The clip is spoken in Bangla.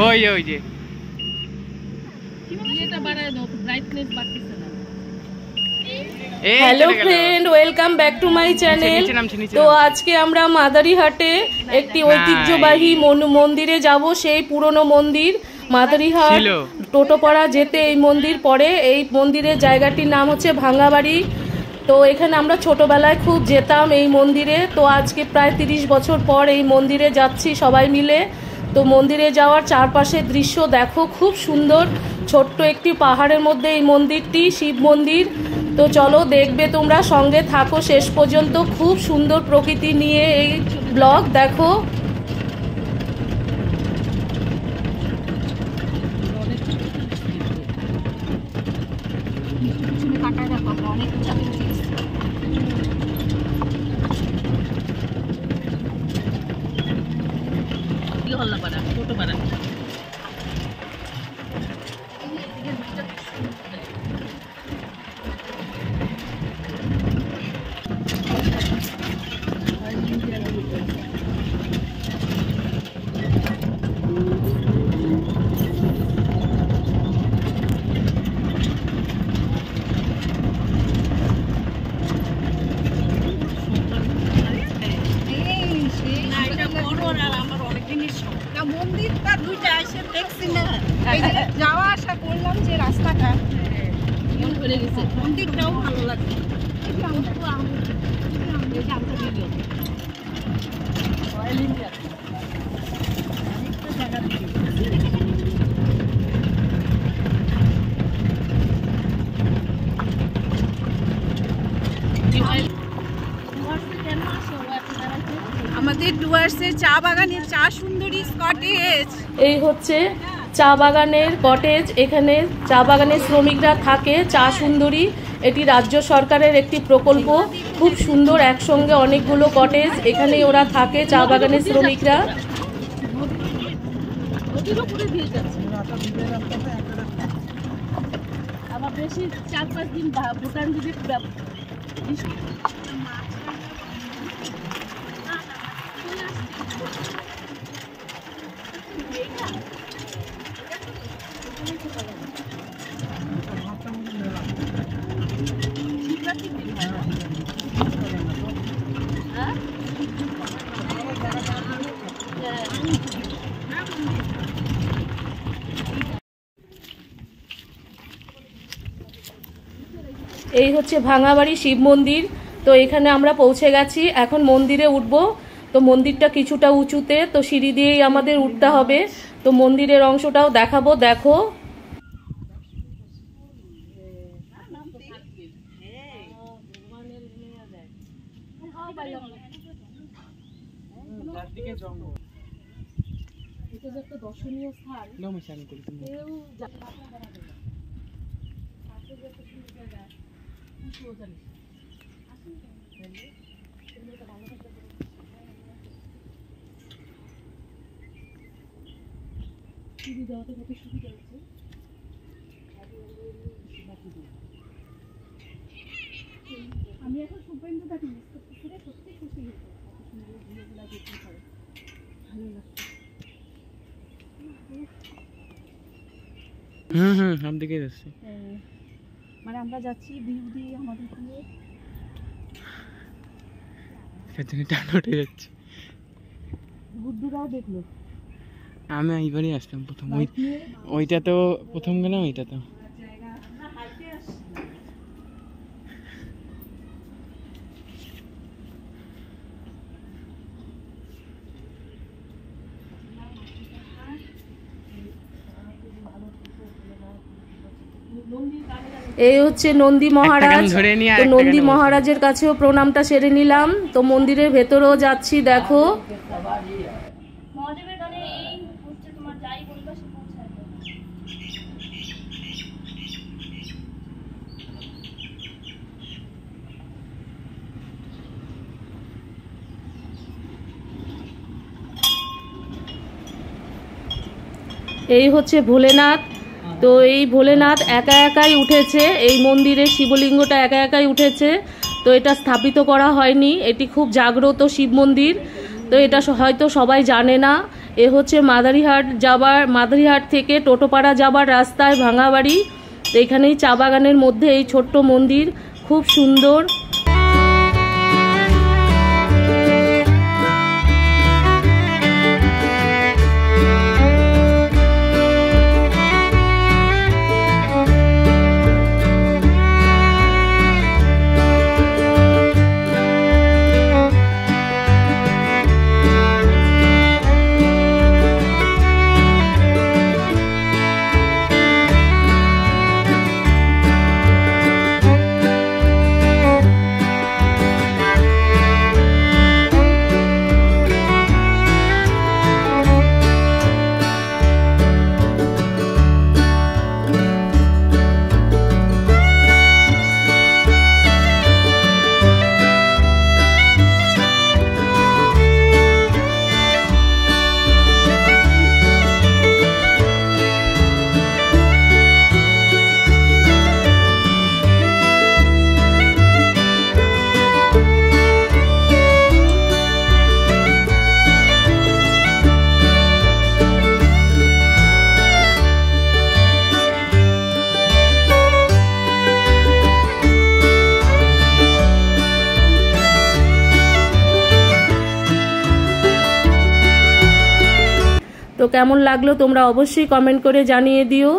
ওই ওই যে hello friend, welcome back to my channel. তো আজকে আমরা মাদারিহাটে একটি ঐতিহ্যবাহী মন্দিরে যাব। সেই পুরনো মন্দির মাদারিহাট টোটোপাড়া যেতে এই মন্দির পড়ে। এই মন্দিরের জায়গাটির নাম হচ্ছে ভাঙ্গাবাড়ি। তো এখানে আমরা ছোটবেলায় খুব যেতাম এই মন্দিরে। তো আজকে প্রায় 30 বছর পর এই মন্দিরে যাচ্ছি সবাই মিলে। তো মন্দিরে যাওয়ার চারপাশের দৃশ্য দেখো, খুব সুন্দর। ছোট্ট একটি পাহাড়ের মধ্যে এই মন্দিরটি, শিব মন্দির। তো চলো, দেখবে তোমরা, সঙ্গে থাকো শেষ পর্যন্ত। খুব সুন্দর প্রকৃতি নিয়ে এই ব্লগ দেখো। মন্দিরটা দুইটা এসে দেখছি না, যাওয়া আসা করলাম যে রাস্তাটা মন করে গেছে। মন্দিরটাও ভালো লাগছে। আমাদের ডুয়ার্সের চা বাগানের চা সুন্দরী কটেজ। এই হচ্ছে চা বাগানের কটেজ। এখানে চা বাগানের শ্রমিকরা থাকে। চা সুন্দরী এটি রাজ্য সরকারের একটি প্রকল্প। খুব সুন্দর, একসঙ্গে অনেকগুলো কটেজ, এখানে ওরা থাকে চা বাগানের শ্রমিকরা। আবার বেশি 4-5 দিন ভুটান যদি এই হচ্ছে ভাঙাবাড়ি শিব মন্দির। তো এখানে আমরা পৌঁছে গেছি, এখন মন্দিরে উঠবো। তো মন্দিরটা কিছুটা উঁচুতে, তো সিঁড়ি দিয়েই আমাদের উঠতে হবে। তো মন্দিরের অংশটাও দেখাবো, দেখো। একটা দর্শনীয় স্থান। আমি এখন সুপেন্দ্র তাকে মিস করতেছি, সত্যি খুশি হয়েছে। ভালো লাগছে। हम दिखे যাচ্ছে, মানে আমরা যাচ্ছি ভিউ দিয়ে আমাদের দিয়ে সেখানে টান উঠে যাচ্ছে। বুদ্ধুরাও দেখলো। আমি এইবারই আসলাম প্রথম, ওইটা তো প্রথম গেলাম, ওইটা তো এই হচ্ছে নন্দী মহারাজ। তো নন্দী মহারাজের কাছেও প্রণামটা সেরে নিলাম। তো মন্দিরের ভেতরেও যাচ্ছি, দেখো। এই হচ্ছে ভোলেনাথ। তো এই ভোলেনাথ একা একাই উঠেছে, এই মন্দিরে শিবলিঙ্গটা একা একাই উঠেছে। তো এটা স্থাপিত করা হয়নি, এটি খুব জাগ্রত শিব মন্দির। তো এটা হয়তো সবাই জানে না। এ হচ্ছে মাদারিহাট থেকে টোটোপাড়া যাবার রাস্তায় ভাঙা বাড়ি। এখানেই চা বাগানের মধ্যে এই ছোট্ট মন্দির, খুব সুন্দর। তো কেমন লাগলো তোমরা অবশ্যই কমেন্ট করে জানিয়ে দিও।